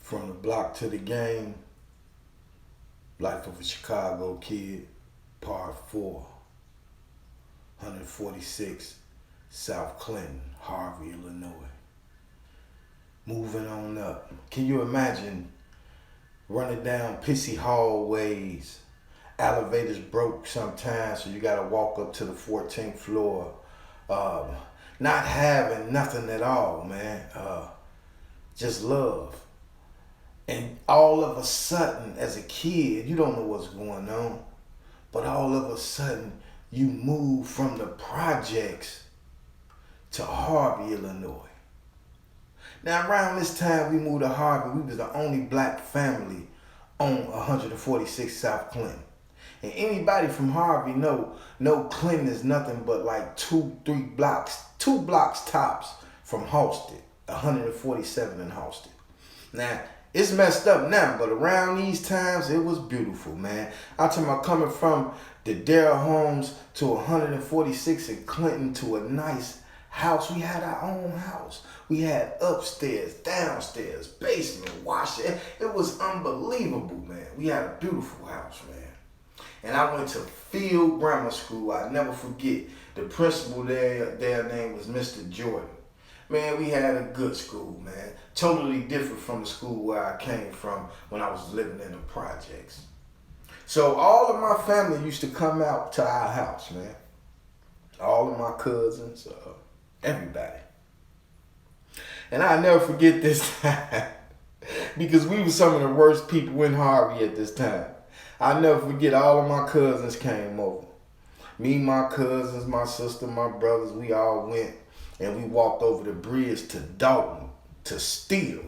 From the block to the game, Life of a Chicago Kid, Part 4, 146, South Clinton, Harvey, Illinois. Moving on up. Can you imagine running down pissy hallways, elevators broke sometimes, so you gotta walk up to the 14th floor, not having nothing at all, man, just love. And all of a sudden, as a kid, you don't know what's going on, but all of a sudden, you move from the projects to Harvey, Illinois. Now, around this time we moved to Harvey, we was the only black family on 146 South Clinton. And anybody from Harvey know Clinton is nothing but like 2 blocks tops from Halsted, 147 in Halsted. Now, it's messed up now, but around these times, it was beautiful, man. I'm talking about coming from the Darrell homes to 146 in Clinton to a nice house. We had our own house. We had upstairs, downstairs, basement, wash. It was unbelievable, man. We had a beautiful house, man. And I went to Field Grammar School. I never forget. The principal there, their name was Mr. Jordan. Man, we had a good school, man. Totally different from the school where I came from when I was living in the projects. So all of my family used to come out to our house, man. All of my cousins, everybody. And I'll never forget this time because we were some of the worst people in Harvey at this time. I'll never forget all of my cousins came over. Me, my cousins, my sister, my brothers, we all went. And we walked over the bridge to Dalton to steal.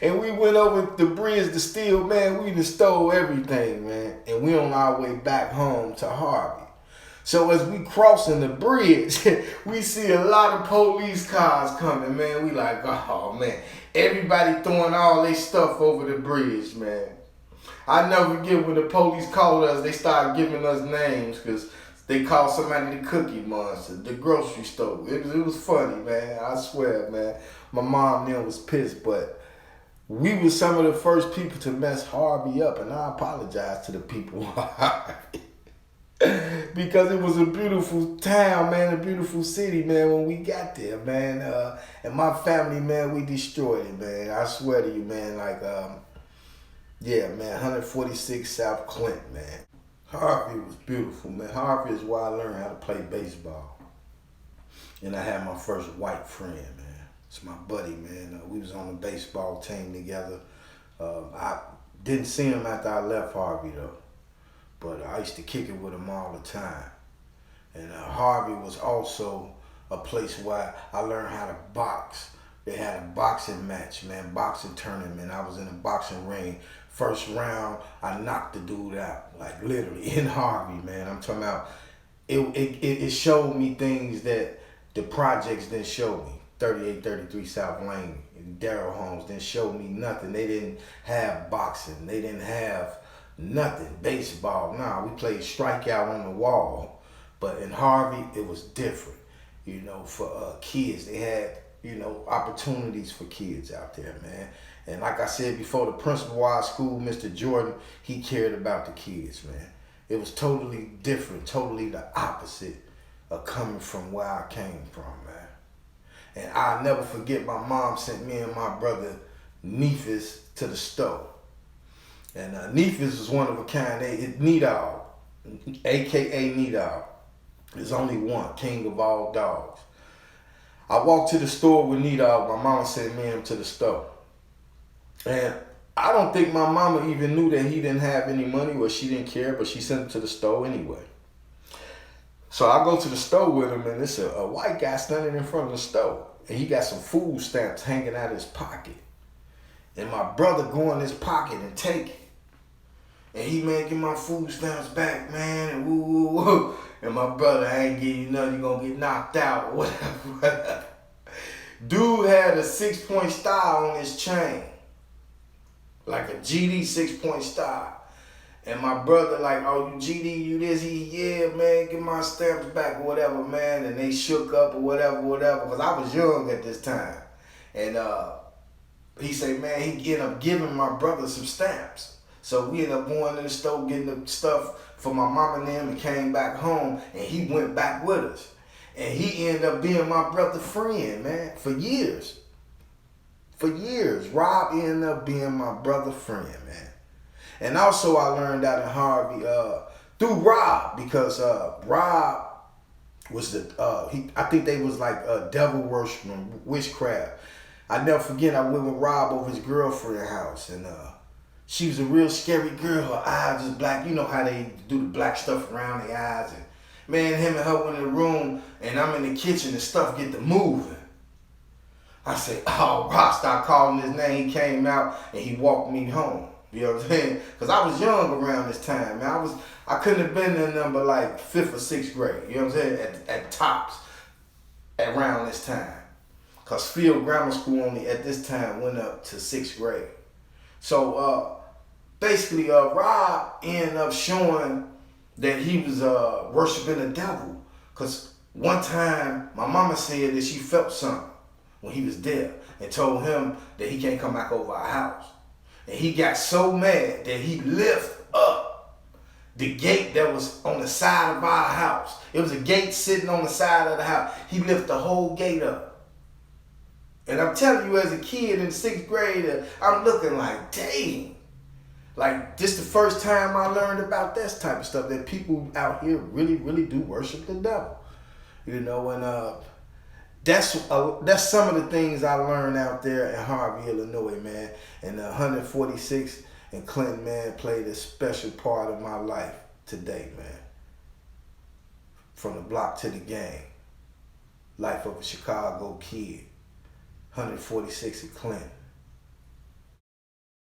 And we went over the bridge to steal, man. We just stole everything, man. And we on our way back home to Harvey. So as we crossing the bridge, we see a lot of police cars coming, man. We like, oh, man. Everybody throwing all their stuff over the bridge, man. I never forget when the police called us, they started giving us names because they called somebody the Cookie Monster, the grocery store. It was funny, man. I swear, man. My mom then was pissed, but we were some of the first people to mess Harvey up, and I apologize to the people of Harvey. Because it was a beautiful town, man, a beautiful city, man, when we got there, man. And my family, man, we destroyed it, man. I swear to you, man, like, yeah, man, 146 South Clinton, man. Harvey was beautiful, man. Harvey is where I learned how to play baseball. And I had my first white friend, man. It's my buddy, man. We was on the baseball team together. I didn't see him after I left Harvey, though. But I used to kick it with him all the time. And Harvey was also a place where I learned how to box. They had a boxing match, man, boxing tournament. I was in a boxing ring. First round, I knocked the dude out, like literally in Harvey, man. I'm talking about, it showed me things that the projects didn't show me. 3833 South Lane and Darrell homes didn't show me nothing. They didn't have boxing. They didn't have nothing. Baseball, nah, we played strikeout on the wall. But in Harvey, it was different. You know, for kids, they had, you know, opportunities for kids out there, man. And like I said before, the principal of our school, Mr. Jordan, he cared about the kids, man. It was totally different, totally the opposite of coming from where I came from, man. And I'll never forget my mom sent me and my brother Nephis to the store. And Nephis was one of a kind, Needog, a.k.a. Needog. There's only one, king of all dogs. I walked to the store with Needog. My mama sent me and him to the store. And I don't think my mama even knew that he didn't have any money or she didn't care, but she sent him to the store anyway. So I go to the store with him, and it's a white guy standing in front of the store. And he got some food stamps hanging out of his pocket. And my brother go in his pocket and take it. And he, man, give my food stamps back, man, and woo, woo, woo. And my brother, I ain't give you nothing, you gonna get knocked out or whatever. Dude had a 6-point star on his chain. Like a GD 6-point star. And my brother like, oh, you GD, you this, yeah, man, get my stamps back or whatever, man. And they shook up or whatever, because I was young at this time. And he said, man, he ended up giving my brother some stamps. So we ended up going to the store, getting the stuff for my mom and them, and came back home, and he went back with us. And he ended up being my brother's friend, man, for years. For years. Rob ended up being my brother's friend, man. And also I learned out in Harvey through Rob, because Rob was I think they was like devil worshiping, witchcraft. I never forget, I went with Rob over his girlfriend's house, and she was a real scary girl. Her eyes was black. You know how they do the black stuff around their eyes. And man, him and her went in the room, and I'm in the kitchen, and stuff get to moving. I said, oh, Rob started calling his name. He came out, and he walked me home. You know what I'm saying? Because I was young around this time, man. I couldn't have been in number like 5th or 6th grade. You know what I'm saying? At tops, around this time. Because Field Grammar School only at this time went up to 6th grade. So basically, Rob ended up showing that he was worshiping the devil. Because one time, my mama said that she felt something when he was there, and told him that he can't come back over our house. And he got so mad that he lifted up the gate that was on the side of our house. It was a gate sitting on the side of the house. He lifted the whole gate up. And I'm telling you, as a kid in 6th grade, I'm looking like, dang. Like, this the first time I learned about this type of stuff, that people out here really, really do worship the devil. You know, and that's some of the things I learned out there in Harvey, Illinois, man. And 146 and Clinton, man, played a special part of my life today, man. From the block to the game. Life of a Chicago kid. 146 and Clinton.